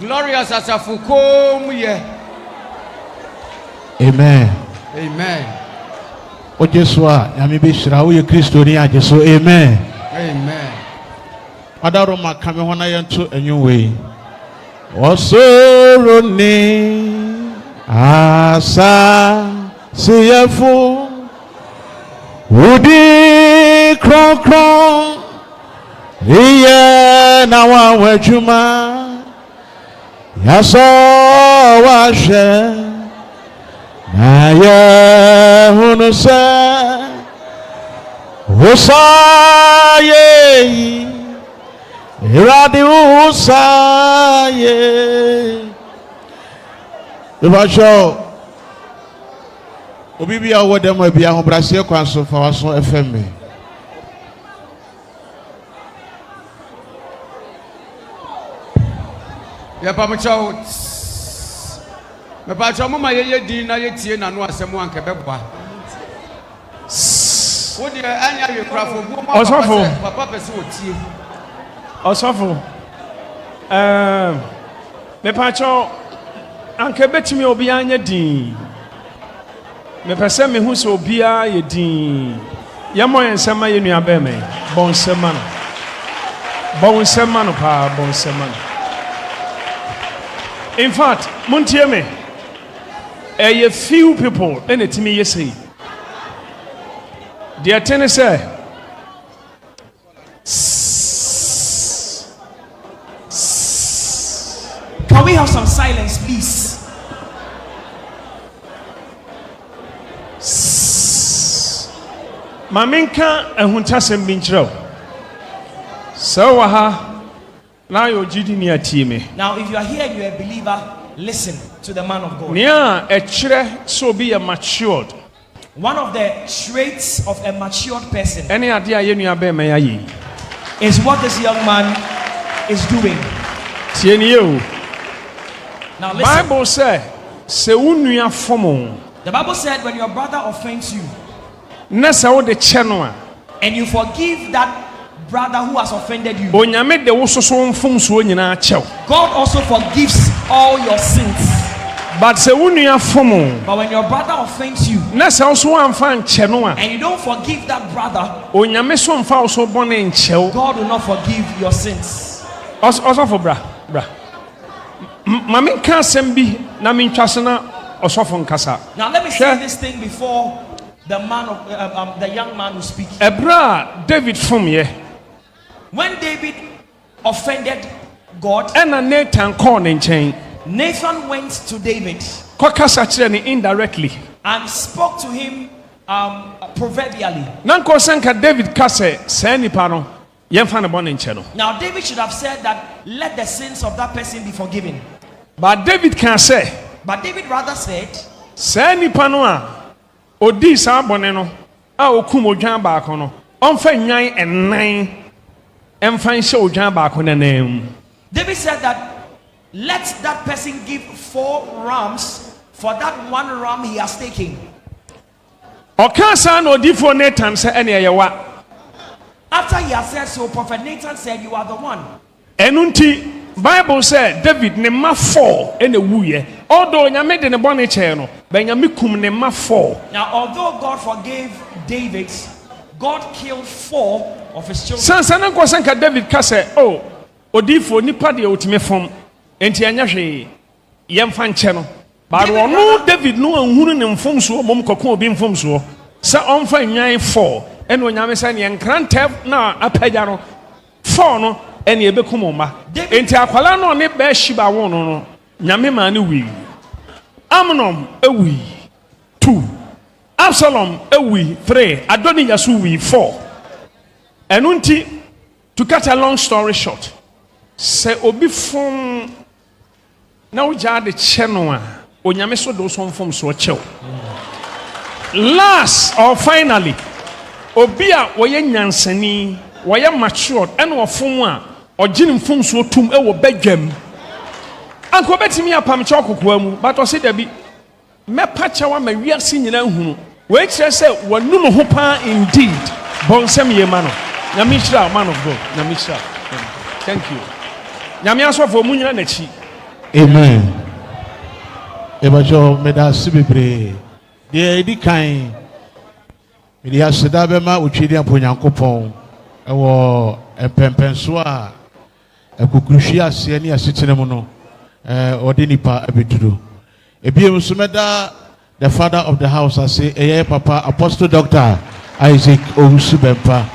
Glorious as a fukom ye. Amen. Amen. O Jesua, yami be shira wo ye Kristo ni aje so amen. Amen. Adaro makame hona yento enwe. Osoro ni asa siyefo udi kron iye na wa wejuma yaso wa she na ye hunu se usaye iradi usaye ibasho obi bia wo dem bia ho brase kwanso fa waso fm Ya pamocho. Me pacho mo ma ye din na ye tie na no asemo anke beboa. Wo de anya we krafo bu mo papa pese wo tie. Osofo. Me pacho anke betimi obi anya din. Me pese me hu so obi a ye din. Ye mo yensema ye nua be me. Bon sema no. Bon sema no pa bon sema no. In fact, muntie me. A few people in it me say. Dear Tennessee. Can we have some silence, please? Maminka ehuntasem binchro. So aha. Now you're GD near team. Now, if you are here and you're a believer, listen to the man of God. Nia a chere so be a matured. One of the traits of a matured person Any idea you be me is what this young man is doing. Now listen. Bible say se unuya fomo. The Bible said when your brother offends you, Nessa o de chenoa. And you forgive that brother who has offended you, God also forgives all your sins. But se unuya fomo. But when your brother offends you, Nessa also am fan chenoa. and you don't forgive that brother, God will not forgive your sins. Also for bra. Mami can't send be na min chasana also from kasa. Now let me say this thing before the man of the young man who speaks. Ebra David from ye. When David offended God, And Nathan called in chain. Nathan went to David Indirectly. and spoke to him proverbially. Nanko sanka David kase sani pano yemfana bon in channel. Now David should have said that let the sins of that person be forgiven. But David can say But David rather said, sani pano odi sa boneno a okum odwan ba kono onfa nwan enan emfa nse odwan ba kono nem. David said that let that person give 4 rams for that 1 ram he has taken. Okasa no difo Nathan say ene yewa. After he has said so, Prophet Nathan said, you are the one. Enunti Bible said David ne ma 4 ene wuye. Although nyame de ne bone che no, be nyame kum ne ma 4. Now, although God forgave David, God killed 4 of his children. Sansa ko sanka David ka say, oh, odifo nipa de otime fom. Enti anya hwe yemfa nche no. But no David no anhunu ne mfom so mom kokon obi mfom so. Sa onfa nwan 4. Ene onyame say ne nkrantef na apagya no 4 no ene ebekum ma. Enti akwala no ne ba shiba won no. Nyame ma ne wi. Amnon ewi 2. Absalom ewi 3. Adonijah su wi 4. Enunti to cut a long story short. Say obi fom na uja de cheno a onyame so do so fom so chew. Last or finally obi a woye nyansani woye matured and ofom a ogine fom so tum e wo badwam. Anko betimi apam chokokwa mu but o se da bi mepa chawa ma wiase nyina hunu we kire se wonu no ho pa indeed bonsam ye ma no nyame hira man of God nyame hira. Thank you. Nyame asofo mu nyina na chi Amen. Ebajo meda sibibre. De edi kan. Me dia seda be ma otwedi amponyankopon. Ewo empempenso a ekukuhwi ase ne asetene mu no. Odi nipa abeduru. Ebiem so meda the father of the house I say Papa Apostle Dr. Isaac Owusu Bempah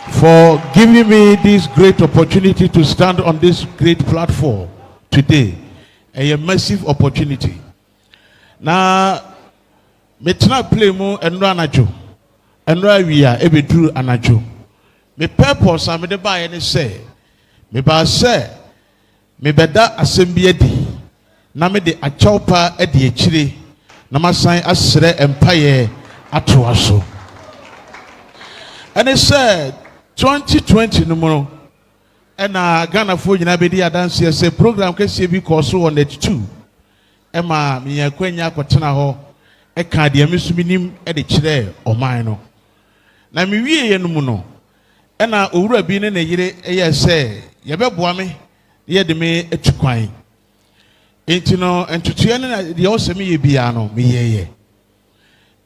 for giving me this great opportunity to stand on this great platform today. A massive opportunity. Now, me try play mo enro anajo. Enro awia ebeduru anajo. Me purpose am de buy any say. Me ba say me beda asem adi. Na me de achawpa e de akire. Na masan asre empire atoaso. And it said 2020 no and Ghana for you be the dance say program can see because on it too. Emma me akwanya kwatena ho e ka de amisuminim e de kire o man no. Na me wie no mu no. E na owura bi ne yire e ye say ye beboa me ye de me atukwan. Enti no entutua ne na de o se me ye bia no me ye.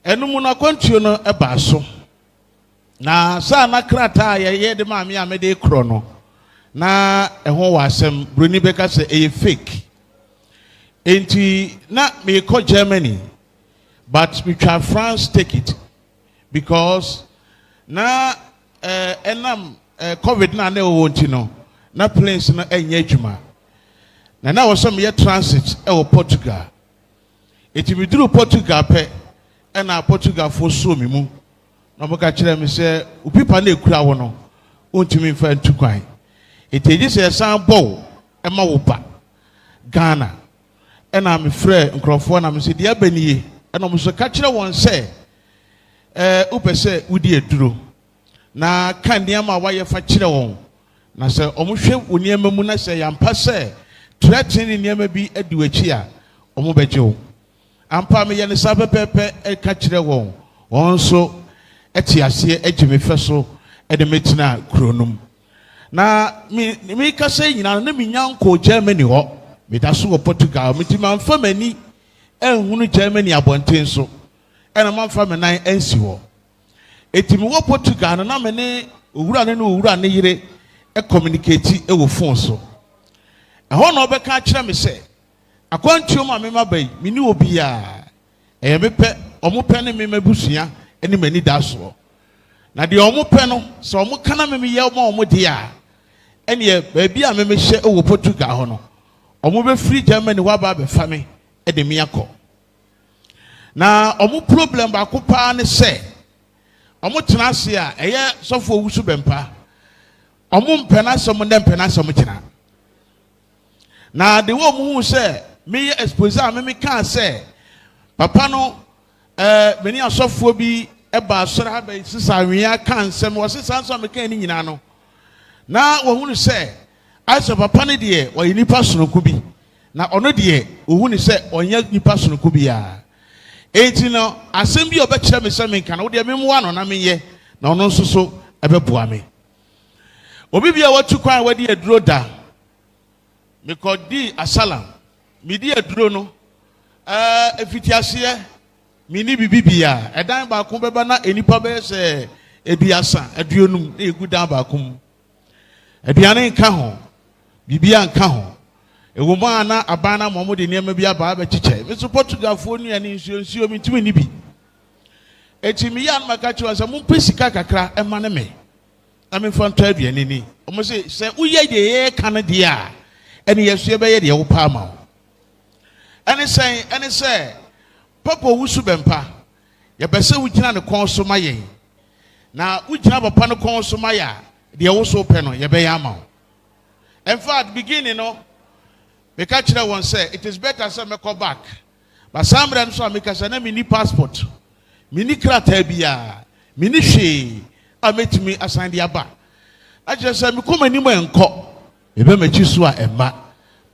Enu mu na kwantuo no e ba so. Na sa na krata ye de ma me amede kro no. Na ehon wasem broni beka se e fake. Enti na me call Germany but we try France take it because na enam COVID na wonti no na planes no enye adwuma. Na was some year transit e Portugal. Enti me duru Portugal pe e na Portugal for so me mu. Na mo ka kire me se upipa na ekura wo no ontimi mfa ntukwan. Enti se san bow e ma wo ba Ghana. E na me frɛ nkrɔfo na me se dia banie e na mo so ka kire won se upese udi eduro na kan niam wa ye fa kire won na se omohwe oniam mu na se yampa se threatening niam bi adu achi a omo beje wo ampa me ye ne sa pepepe e ka kire won won so eti ase agime fe so e de metina kronum na mi ka se nyina na mi nyanko Germany ho me da so Portugal mi ti man fa mani ehunu Germany abonten so e na man fa me nan ansi ho eti mi wo Portugal na me ne owura ne yire e communicate e wo phone so e ho na obeka kire me se akwantuo ma me mabai mi ni obi a e me pe omo pe ne me mabusua eni mani da so na de omo pe no so omo kana me ye ma omo de a eni e ba bi a me hye e wo Portugal ho no omo be free Germany wa ba be fa me e de me akọ na omo problem ba ko pa ne se omo tena se a eye sofo Owusu Bempah omo mpena so mo ne mpena so mo kina na de wo mo hu se me expose a me kan se papa no many asofo bi eba asore ha ba sisa nwia kan sem wo sisa so me kan ni nyina no na wo hu se aso papa ne de wo nipa sonoko bi na ono de wo hu se onya nipa sonoko bi a enti no asem bi obekire me se me kan wo de me mo ano na me ye na ono nso so ebeboa me obi bia watu kwan wadi aduro da me kodi asalam me di aduro no efitiase mini bibibia edan ba ko beba na enipa be se eduasa aduonum na egu dan ba ko aduane nka ho bibia nka ho ewo ma na abana momo de niam bia ba ba chiche me so Portugal fo nu ani nsuo mi ntimi ni bi etimi ya na maka chiwa se mo pesika kakra e ma ne me na me fon to aduane ni o mo se uye de ye kan de a ene yesu be ye de wo pa ma ene say Papa Owusu Bempah ye bese wugina ne kon so mayen na wugina papa ne kon so maya de wo so pe no ye be ya ma in fact beginning no me ka kire won say it is better say me go back but sambre so me ka say na me ni passport me ni krata bia me ni hwe a metimi asan de aba a je say me ko mani mo enko e be ma chi so a emma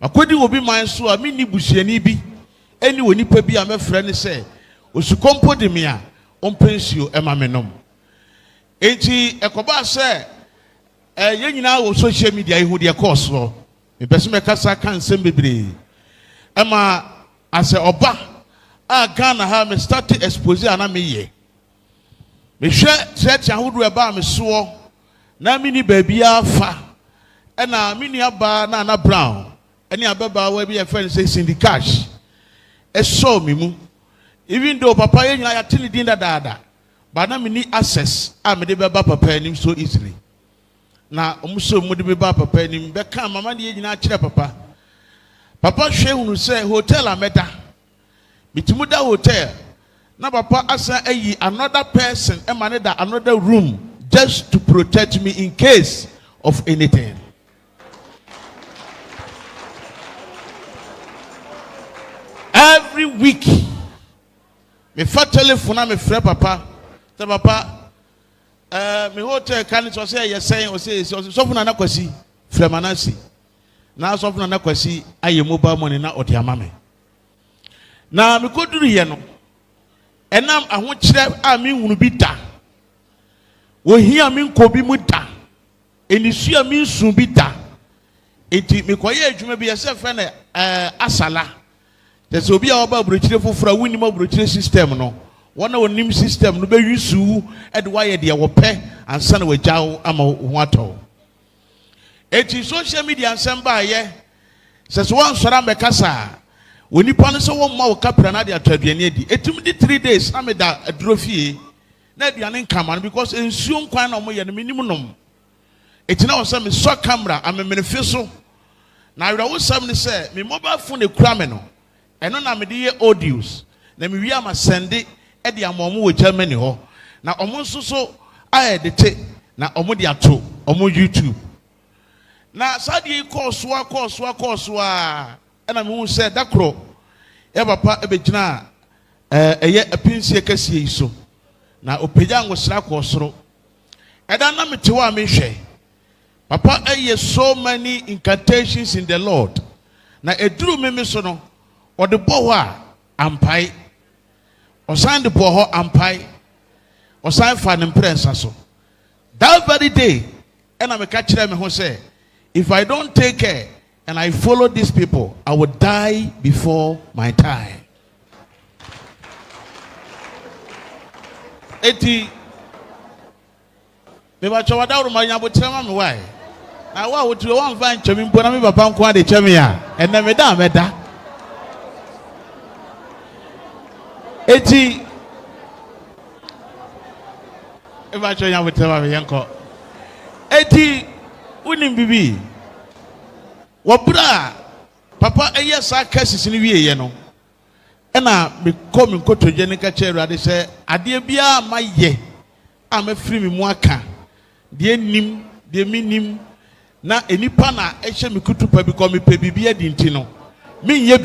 makodi obi man so a me ni busuani bi eni woni pa bi a me frɛ ne sɛ osukompo de me a ompensio ema menom enti ekoba sɛ ye nyina wo social media ihu de course me pese me kasa kan sem bebre Emma as a oba a Ghana ha me start to expose ana me ye. Me hwe church ahodo eba me so na mini baby afa na mini aba na brown any ababa we be a friend say Cindy Cash e show me mu even though papa ye nyina ya tini din da but na mini access a me de beba papa anim so easily na omuso mu de beba papa anim be kan mama de nyina kire papa hwe hunu say hotel ameda bitimu da hotel na papa asa ayi another person emane da another room just to protect me in case of anything. Every week me fa telephone me frɛ papa say papa me hotel kan so say yes saying o say so funa na kwasi frɛ Manasseh na so funa na kwasi aye mobile money na odi ama me na me koduru ye no enam aho kyerɛ a me hunu bi da wo hia me nkobi mu da enisu a me nsu bi da enti me koye adwuma bi yɛsɛ frɛ na asala tese obi a oba brochire foforo wuni ma brochire system no wona wonim system no be yusu e de waye de wo pɛ ansa na wagyawo ama ho atɔ enti social media ansem ba ye sɛ so wan sora me kasa woni pa no sɛ wo ma wo kapra na de ataduane adi etum di 3 days na me da adurofie na aduane nkama because ensuo nkwan na mo ye no minim nom eti na wo sɛ me so camera amemene so na awura wo sam ne sɛ me mobile phone e kura me no eno na me de ye audios na me wi ama sende e de amomo wo Germany ho na omo nso so ayedete na omo de ato omo YouTube na sadi course a ena me hu se dakro e papa e begina eye apinsie kasie yi so na opagya ngosra kosoro eda na me tewa me hwe papa eye so many incantations in the Lord na eduru me so no or the boa ampai or sign the boho ampai or sign for an impress so that very day and I'm a catcher me who say if I don't take care and I follow these people I will die before my time. Eti me ba chowa da uruma nya botrema me why na wa wo tire wan fa nchemi mpo na me papa nko ade chemi a enne me da eti eba cho nya botrema me yenko eti unim bibi wabra papa eye sa cases ni wie ye no ena me kom nkotoje ne ka cheru ade se ade bia maye a mafiri me mu aka de nim de minim na enipa na ehye me kutupa bi ko me pe bibia di ntino menye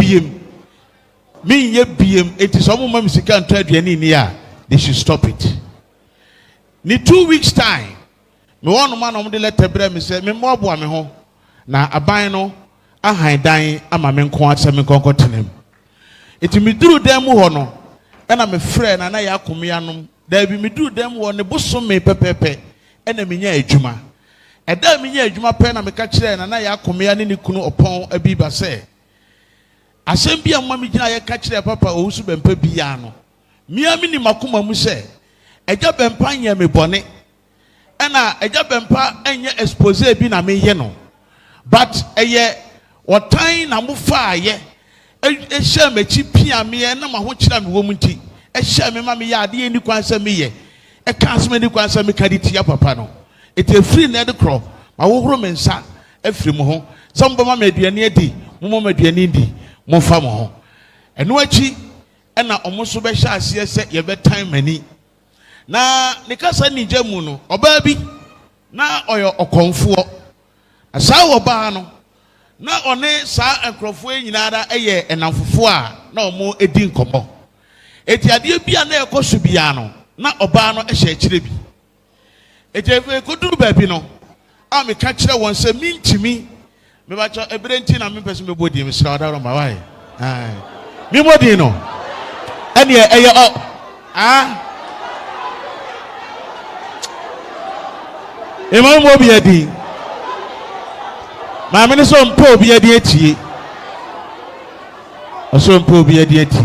biem eti so mo mam sika nto aduane ni a they should stop it ni 2 weeks time me wonu ma no mo de letter bra me se me mo aboa me ho na aban no ahan dan ama me nko asem nkonko tenem eti me duru dem ho no na me frɛ na ya akomia nom da bi me duru dem ho ne boso me pepepe na me nya adwuma ɛda me nya adwuma pɛ na me ka kyerɛ na ya akomia ne kunu opon abiba sɛ asɛm bia mma me gina ye ka kyerɛ papa Owusu Bempah bia no mia me ni makoma mu sɛ ɛgya Bempah nya me bɔne ɛna ɛgya Bempah anya expose bi na me ye no but ɛyɛ wɔtan na mo fa ayɛ ehye mechi pia me na ma ho kyerɛ me wɔ mu nti ehye me ma me ya ade ni kwan sɛ me ye e ka asɛm ni kwan sɛ me ka di tia papa no ete free na de kro ma wo horo me nsa afiri mo ho sɛ mbɔ ma me aduane adi mo ma aduane di mo fa mo ho ɛno akyi ɛna ɔmo so bɛ hyɛ aseɛ sɛ ye bɛ tan mani na ne kasa ni gya mu no ɔbaa bi na ɔyɛ ɔkɔnfoɔ asa wɔ baa no na one saa enkrofo nyina da eye enamfofo a na omo edi nkomo eti ade bia na ekoso bia no na oba no ehye akire bi eti koduru ba bi no a me ka kire won se mintimi me ba cho ebrenti na me pese me bodi me sra da ro ma wai me bodi no ene eye o ema mo bi adi maame ne so mpo obi ade atie Aso mpo bi adi ati.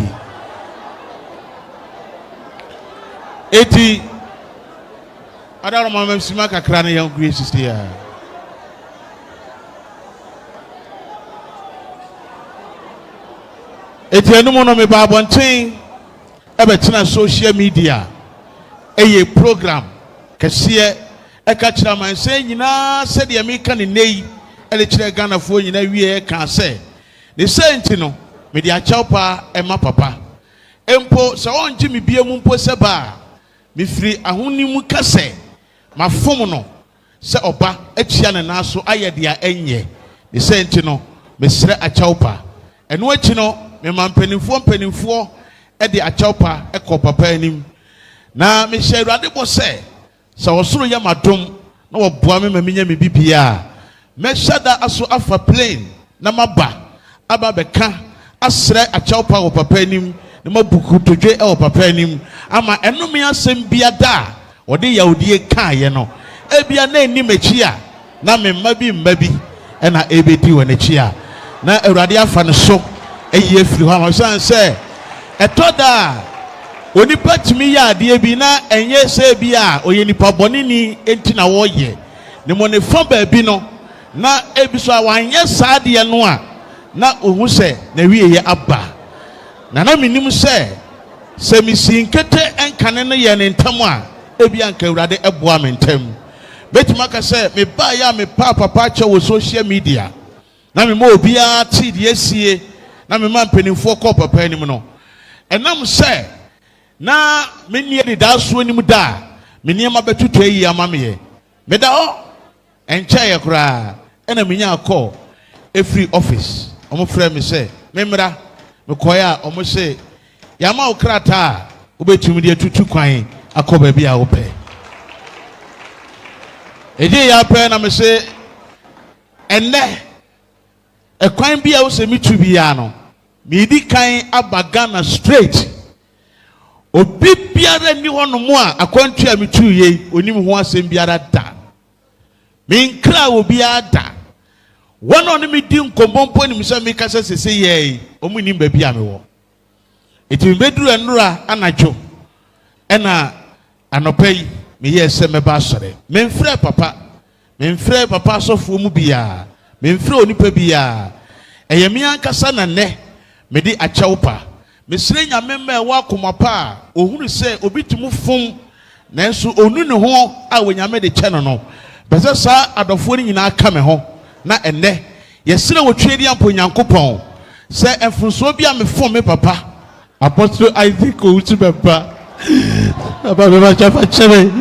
Eti adaro mama msima kakra na yan grace ya. Eti enu mo no me ba abonten ebe tena social media eye program kese eka kira man se nyina se de me ka ne nei ele kira Ghana fo nyina wie ka se ne senti no me de achawpa ema papa empo se onji me bia mu mpo se ba me firi ahoni mu kase mafom no se oba achia ne naso aye de a enye ne senti no me sre achawpa eno achi no me mampanimfo e de achawpa e ko papa anim na me hye Awurade bo se osoro ya madom na wo boa me manya me bibia me shada aso afa plane na maba aba beka asre achawpa wo papa anim na mabuku todwe e wo papa anim ama enome asem bia da wo de yawdie kaaye no ebia na eni machi a na me mma bi e na ebedi wo na chi a na Awurade afa ne so eye firi ho ama san se etoda oni patimi ya ade bi na enye se bi a oye nipa boni ni enti na wo ye ne mo ne fa ba bi no na ebi so awanye saade no a na ohu se na wiye aba na minim se misi nkete enkane no ye ne ntam a ebi anka Awurade eboa me ntam betima ka se me ba ya me papa che wo social media na me mo obi a ti de asie na me man penimfo ko papa anim no enam se na me nie de daso anim da me niema betutu ayi amame me da o enche ye kura ena me nya call every office omo frɛ me se me mra me koya omo se ya ma okrata obetumi de tutu kwan akoba bi a wo pɛ eje ya pɛ na me se enne ekwan bi a wo se mitu bi ya no me di kan abaga straight obi biara ni hono mo a akwantu a mitu ye onim ho asem biara da me nkra obi ada one on me di nkombompo ni misa me kasa sese ye omu ni ba bia me wo eti me beduru enura anadwo ena anopai me ye se me ba sore me mfrɛ papa sofo mu bia me mfrɛ onipa bia eye me ankasa na ne me di achawpa me sire nyame ma wa komapa ohunu se obi tumu fom nanso onu ne ho a wonyame de kye no bese sa adofo ni nyina aka me ho na enne yesire wotwe di ampo nyankopɔn se enfunso bi a me fom me papa Apostle Isaac Owusu Bempah aba me ba chafa chebe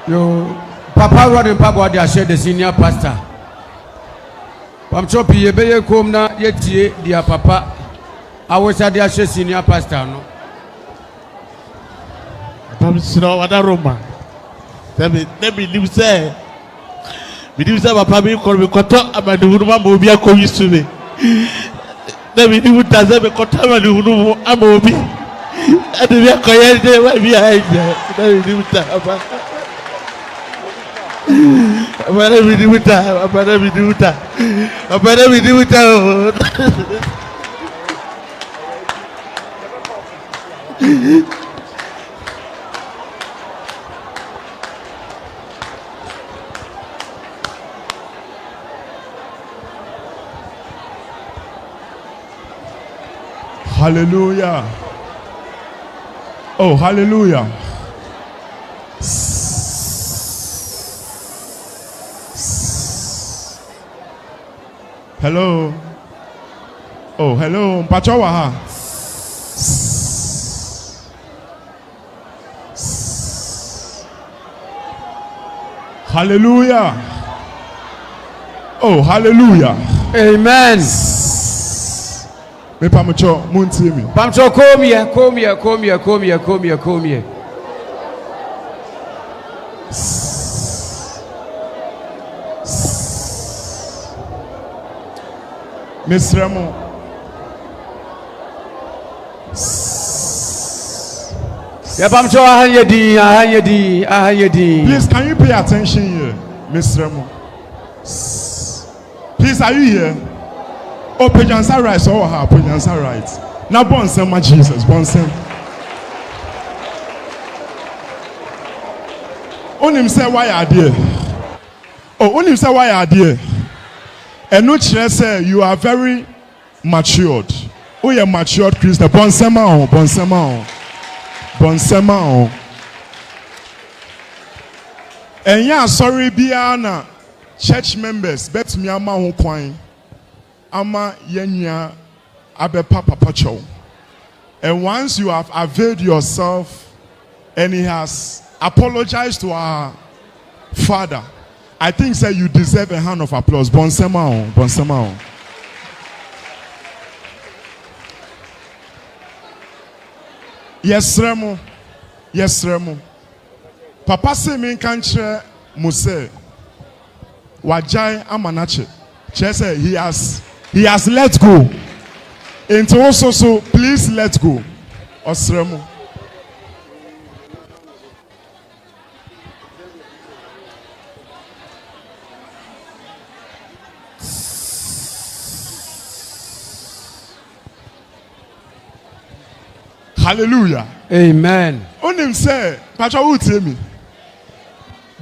Yo, Papa Rodin Papa, they are the senior pastor. I'm choppy, ye be come na ye dear Papa. I was at the senior pastor. No, I'm slow at a Roma. Let me live say, we do say, Papa, we call me Cotta, and the woman will be a co used to me. Let me do that, I will cut and the I'm obi. And we are quiet there, where we are. Let me do that. Abana mi dibuta. Hallelujah. Oh, hallelujah. Hello. Oh, hello. Mpachowa ha. Hallelujah. Oh, hallelujah. Amen. Me pamucho munti mi. Pamucho come here. Mesremo. Please, can you pay attention here, Miss Remo? Please, are you here? Oh, Pejansa right, so how Pejansa right. Now, Bonsem, my Jesus, Bonsem. Only say why are there? Oh, only say why are there? And no say you are very matured. Oh, you're matured Christian. Bonsema, Bonsema, Bonsema. And yeah, sorry, Biana, church members, bet me ama ho kwan. Ama yenya abe papa pacho. And once you have availed yourself and he has apologized to our father, I think say you deserve a hand of applause. Bonsema, Bonsema. Yes, Remo. Yes, Remo. Papa say me kanche Mose. Wajai amanache. Che say he has let go. And also so please let go. Osremo. Hallelujah. Amen. Onim say, Pastor, who tell me?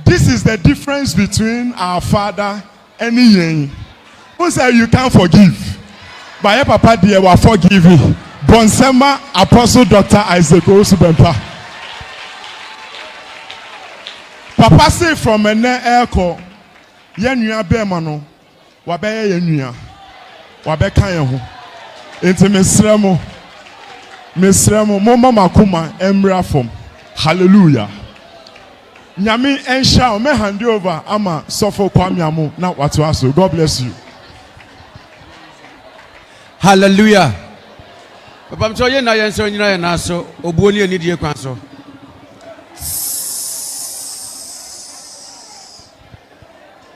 This is the difference between our father and Yen. Who say you can't forgive? But your papa dear will forgive you. Bonsema Apostle Dr. Isaac Owusu Bempah. Papa say from an airco, Yenuya Bemano, Wabe Yenuya, Wabe Kayahu, Intimisremo. Miss Remo, Mama Makuma, Emra from. Hallelujah. Nyami Ensha, me hand you over. Ama Sofo Kwamiamu. Now what to ask you? God bless you. Hallelujah. Papa, I'm sorry, na yenso nyina na so obuoni ani die kwan so.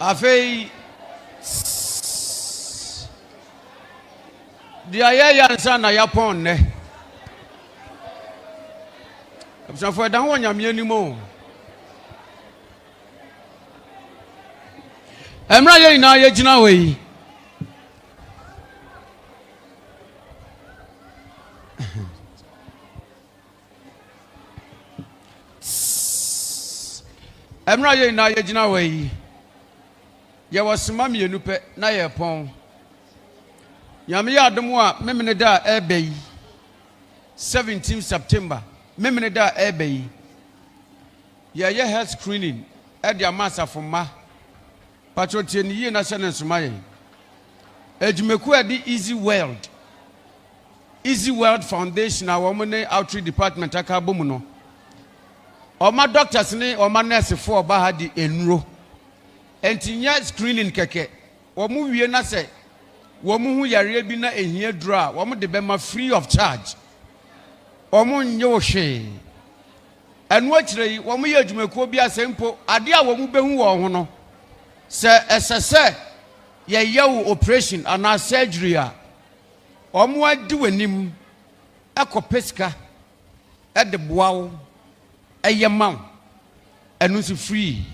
Afei dia ye yansa na yapon ne. So for that one, I'm anymore. I'm not here now, yet, you know. I'm not here now, yet, you know. There was some mammy and Nupe, Naya Pong. Yamia Domoa, Memeneda, Abbey, 17th September. Memene da ebe ya health screening e dia massa for ma patriote ni ye na se ne somaye ejumeku e di Easy World Foundation a wo ne outreach department aka bomu no o ma doctors ni o ma nurse for ba ha di enuro entinya screening keke wo mu wie na se wo mu hu yare bi na ehia duro a wo mu de be ma free of charge. Omun Yoshi and watch the woman Yajumekobia Sempo, Adia woman behu or no. Sir, as I say, ye operation and our surgery. Omwa doing him a copesca at the bow, a yamau, and was free.